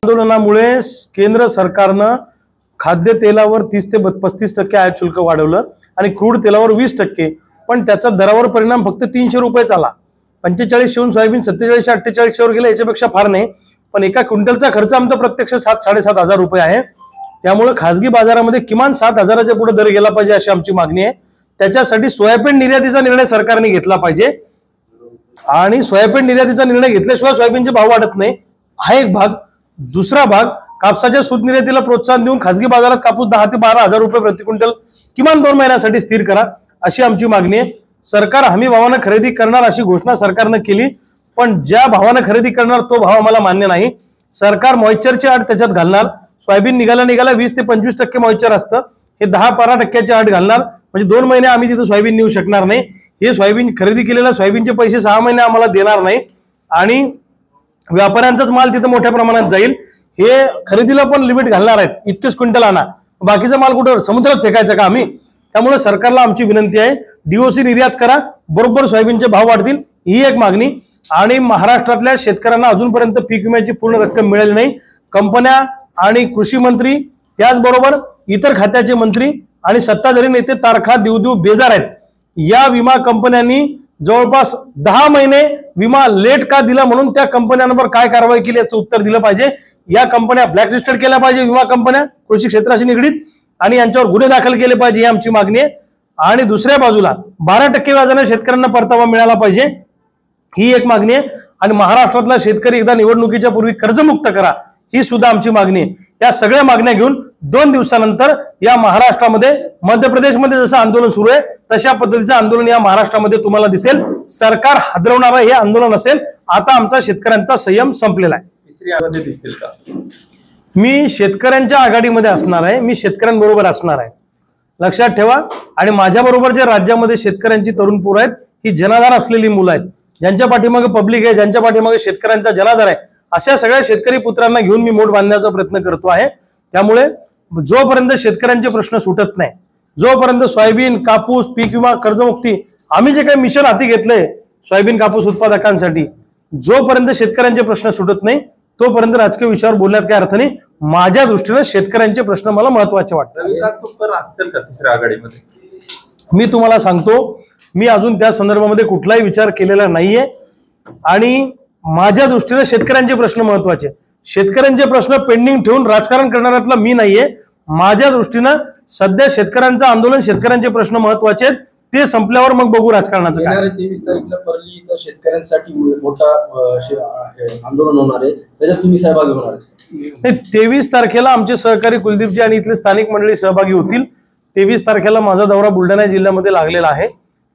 आंदोलनामुळे केंद्र सरकारनं खाद्यतेलावर 30 ते 35% आयात शुल्क वाढवलं आणि क्रूड तेलावर 20%, पण त्याचा दरावर परिणाम फक्त 300 रुपये आला। 45 वरून सोयाबीन 47-48 वर गेलं, याच्यापेक्षा फार नाही, पण एका क्विंटलचा खर्च आमचा प्रत्यक्ष 7-7.5 हजार रुपये आहे। त्यामुळे खासगी बाजारामध्ये किमान 7,000च्या पुढे दर गेला पाहिजे अशी आमची मागणी आहे। त्याच्यासाठी सोयाबीन निर्यातीचा निर्णय सरकारने घेतला पाहिजे आणि सोयाबीन निर्यातीचा निर्णय घेतल्याशिवाय सोयाबीनचे भाव वाढत नाही, हा एक भाग। दुसरा भाग, कापसाच्या सूत निर्यातीला प्रोत्साहन देऊन खासगी बाजारात कापूस 10 ते 12 हजार रुपये प्रति क्विंटल किमान 2 महिन्यासाठी स्थिर करा अशी आमची मागणी आहे। सरकार हमी भावानं खरेदी करणार अशी घोषणा सरकारने केली, पण ज्या भावानं खरेदी करणार तो भाव आम्हाला मान्य नाही। सरकार मॉइश्चरची अट त्याच्यात घालणार, सोयाबीन निघाला 20 ते 25% मॉइश्चर असतं, हे 10-12% अट घालणार, म्हणजे 2 महिने आम्ही तिथे सोयाबीन नेऊ शकणार नाही। हे सोयाबीन खरेदी केलेला सोयाबीनचे पैसे 6 महिने आम्हाला देणार नाही आणि व्यापाऱ्यांचाच माल तिथे मोठ्या प्रमाणात जाईल। हे खरेदीला पण लिमिट घालणार आहेत, इतकेच क्विंटल आणा, बाकीचा माल कुठे समुद्रात फेकायचा का आम्ही? त्यामुळे सरकारला आमची विनंती आहे, डीओसी निर्यात करा, बरोबर सोयाबीनचे भाव वाढतील, ही एक मागणी। आणि महाराष्ट्रातल्या शेतकऱ्यांना अजूनपर्यंत पीक विम्याची पूर्ण रक्कम मिळाली नाही। कंपन्या आणि कृषी मंत्री, त्याचबरोबर इतर खात्याचे मंत्री आणि सत्ताधारी नेते तारखा देऊ बेजार आहेत। या विमा कंपन्यांनी जवळपास 10 महिने विमा लेट का दिला म्हणून त्या कंपन्यांवर काय कारवाई केली याचं उत्तर दिलं पाहिजे। या कंपन्या ब्लॅकलिस्टेड केल्या पाहिजे, विमा कंपन्या कृषी क्षेत्राशी निगडीत, आणि यांच्यावर गुन्हे दाखल केले पाहिजे, ही आमची मागणी आहे। आणि दुसऱ्या बाजूला 12% व्याजाने शेतकऱ्यांना परतावा मिळाला पाहिजे, ही एक मागणी आहे। आणि महाराष्ट्रातला शेतकरी एकदा निवडणुकीच्या पूर्वी कर्जमुक्त करा, ही सुद्धा आमची मागणी आहे। या सगळ्या मागण्या घेऊन 2 दिवसानंतर या महाराष्ट्रामध्ये, मध्य प्रदेशमध्ये जसं आंदोलन सुरू आहे तशा पद्धतीचं आंदोलन या महाराष्ट्रामध्ये तुम्हाला दिसेल। सरकार हादरवणारं हे आंदोलन असेल। आता आमचा शेतकऱ्यांचा संयम संपलेला आहे। तिसरी आघाडी दिसतील का? मी शेतकऱ्यांच्या आघाडीमध्ये असणार आहे, मी शेतकऱ्यांबरोबर असणार आहे, लक्षात ठेवा। आणि माझ्याबरोबर जे राज्यामध्ये शेतकऱ्यांची तरुण पोरं आहेत, ही जनाधार असलेली मुलं आहेत, ज्यांच्या पाठीमागे पब्लिक आहे, ज्यांच्या पाठीमागे शेतकऱ्यांचा जनाधार आहे, अशा सगळ्या शेतकरी पुत्रांना घेऊन मी मोठ बांधण्याचा प्रयत्न करतो आहे। त्यामुळे जोपर्यंत शेतकऱ्यांचे प्रश्न सुटत नाही, जोपर्यंत सोयाबीन, कापूस, पीक विमा, कर्जमुक्ती, आम्ही जे काही मिशन हाती घेतलंय सोयाबीन कापूस उत्पादकांसाठी, जोपर्यंत शेतकऱ्यांचे प्रश्न सुटत नाही तोपर्यंत राजकीय विषयावर बोलण्यात काही अर्थ नाही। माझ्या दृष्टीने शेतकऱ्यांचे प्रश्न मला महत्त्वाचे वाटतात। तिसऱ्या आघाडीमध्ये मी तुम्हाला सांगतो, मी अजून त्या संदर्भामध्ये कुठलाही विचार केलेला नाहीये आणि माझ्या दृष्टीने शेतकऱ्यांचे प्रश्न महत्त्वाचे। शेतकऱ्यांचे प्रश्न पेंडिंग ठेवून राजकारण करणाऱ्यातला मी नाहीये। माझ्या दृष्टीनं सध्या शेतकऱ्यांचं आंदोलन, शेतकऱ्यांचे प्रश्न महत्त्वाचे आहेत, ते संपल्यावर मग बघू राजकारणाचं काय। 23 तारखेला परली इथं शेतकऱ्यांसाठी मोठा आंदोलन होणार आहे, त्याच्यात तुम्ही सहभागी होणार आहे? 23 तारखेला आमचे सहकारी कुलदीपजी आणि इथले स्थानिक मंडळी सहभागी होतील। 23 तारखेला माझा दौरा बुलढाणा जिल्ह्यामध्ये लागलेला आहे।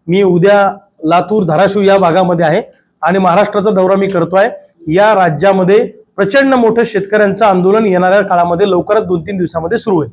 मी उद्या लातूर, धाराशिव या भागामध्ये आहे आणि महाराष्ट्राचा दौरा मी करतोय। या राज्यामध्ये प्रचंड मोठं शेतकऱ्यांचं आंदोलन येणाऱ्या काळामध्ये लवकरच 2-3 दिवसामध्ये सुरू होईल।